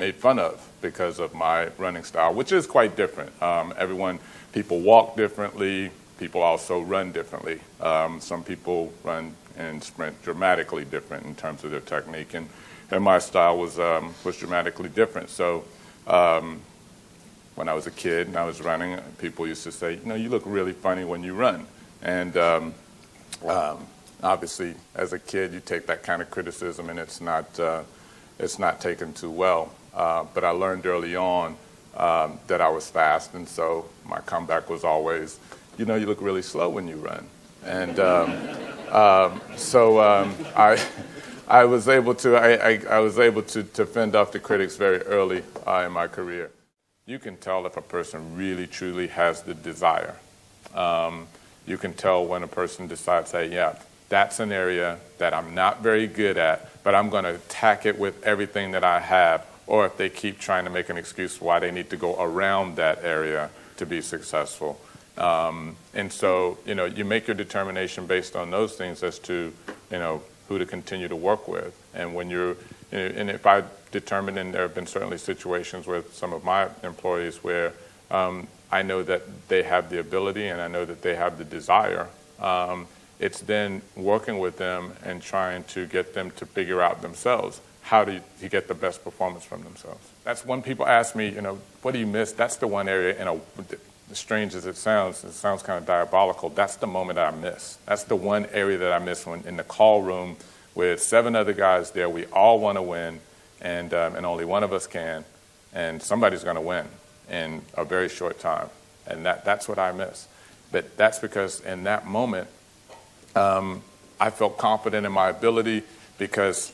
made fun of because of my running style, which is quite different. People walk differently. People also run differently. Some people run and sprint dramatically different in terms of their technique, and my style was dramatically different. So when I was a kid and I was running, people used to say, you look really funny when you run. And obviously, as a kid, you take that kind of criticism, and it's not taken too well. But I learned early on that I was fast, and so my comeback was always, you look really slow when you run. And so I was able to fend off the critics very early in my career. You can tell if a person really, truly has the desire. You can tell when a person decides, hey, yeah, that's an area that I'm not very good at, but I'm going to attack it with everything that I have, or if they keep trying to make an excuse why they need to go around that area to be successful. And so, you make your determination based on those things as to, who to continue to work with. And when and if I determine, and there have been certainly situations with some of my employees where I know that they have the ability and I know that they have the desire, it's then working with them and trying to get them to figure out themselves how to get the best performance from themselves. That's when people ask me, what do you miss? That's the one area, as strange as it sounds kind of diabolical, that's the moment I miss. That's the one area that I miss when in the call room with 7 other guys there. We all want to win, and only one of us can, and somebody's going to win in a very short time. And that's what I miss. But that's because in that moment, I felt confident in my ability because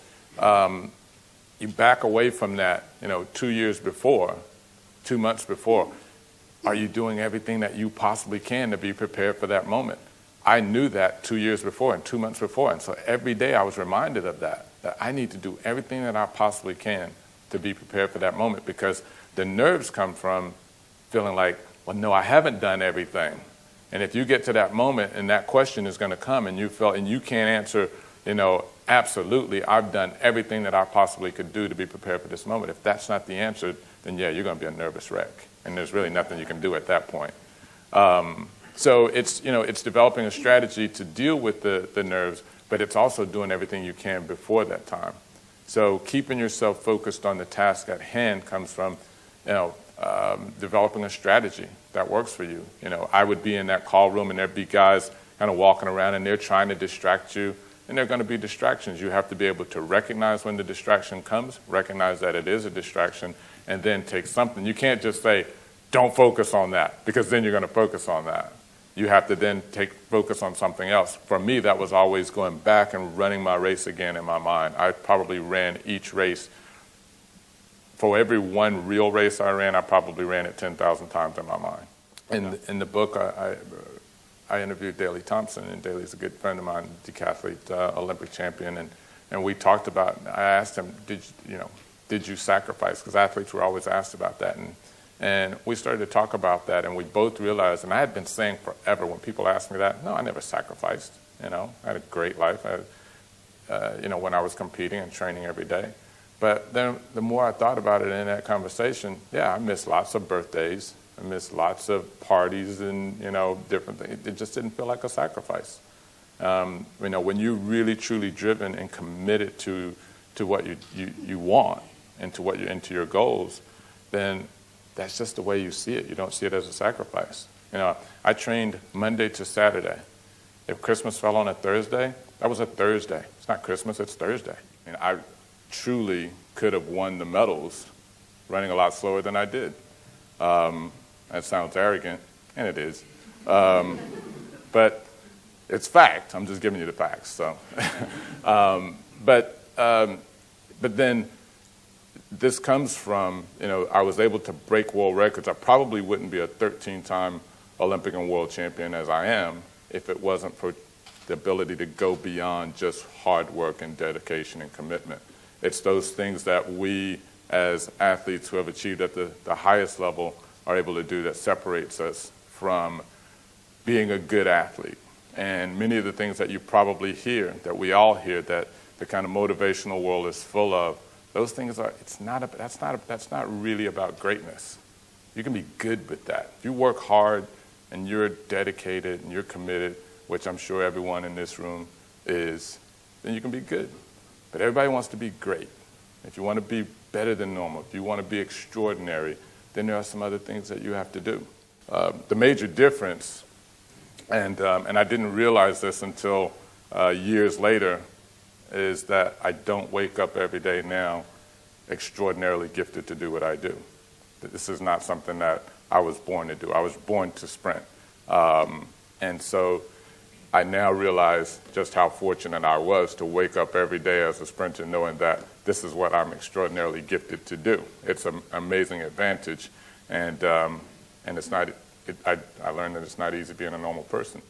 you back away from that, 2 months before, are you doing everything that you possibly can to be prepared for that moment? I knew that 2 years before and 2 months before, and so every day I was reminded of that I need to do everything that I possibly can to be prepared for that moment, because the nerves come from feeling like, well, no, I haven't done everything. And if you get to that moment and that question is going to come and you can't answer, absolutely, I've done everything that I possibly could do to be prepared for this moment. If that's not the answer, then yeah, you're going to be a nervous wreck. And there's really nothing you can do at that point. So it's developing a strategy to deal with the nerves, but it's also doing everything you can before that time. So keeping yourself focused on the task at hand comes from, developing a strategy that works for you. I would be in that call room and there'd be guys kind of walking around and they're trying to distract you, and there are going to be distractions. You have to be able to recognize when the distraction comes, recognize that it is a distraction, and then take something. You can't just say, don't focus on that, because then you're going to focus on that. You have to then focus on something else. For me, that was always going back and running my race again in my mind. I probably ran each race. For every one real race I ran, I probably ran it 10,000 times in my mind. In the book, I interviewed Daley Thompson, and Daley's a good friend of mine, decathlete, Olympic champion, and we talked about, I asked him, did you sacrifice? Because athletes were always asked about that. And we started to talk about that, and we both realized, and I had been saying forever when people asked me that, no, I never sacrificed. I had a great life, when I was competing and training every day. But then the more I thought about it in that conversation, yeah, I missed lots of birthdays. I missed lots of parties and, different things. It just didn't feel like a sacrifice. When you're really, truly driven and committed to what you want and to your goals, then that's just the way you see it. You don't see it as a sacrifice. I trained Monday to Saturday. If Christmas fell on a Thursday, that was a Thursday. It's not Christmas, it's Thursday. I truly could have won the medals running a lot slower than I did. That sounds arrogant, and it is. But it's fact. I'm just giving you the facts. So, but then this comes from, I was able to break world records. I probably wouldn't be a 13-time Olympic and world champion as I am if it wasn't for the ability to go beyond just hard work and dedication and commitment. It's those things that we as athletes who have achieved at the highest level are able to do that separates us from being a good athlete. And many of the things that you probably hear, that we all hear, that the kind of motivational world is full of, Those things are, that's not really about greatness. You can be good with that. If you work hard and you're dedicated and you're committed, which I'm sure everyone in this room is, then you can be good. But everybody wants to be great. If you want to be better than normal, if you want to be extraordinary, then there are some other things that you have to do. The major difference, and I didn't realize this until years later, is that I don't wake up every day now extraordinarily gifted to do what I do. This is not something that I was born to do. I was born to sprint. And so I now realize just how fortunate I was to wake up every day as a sprinter knowing that this is what I'm extraordinarily gifted to do. It's an amazing advantage. And it's not, I learned that it's not easy being a normal person.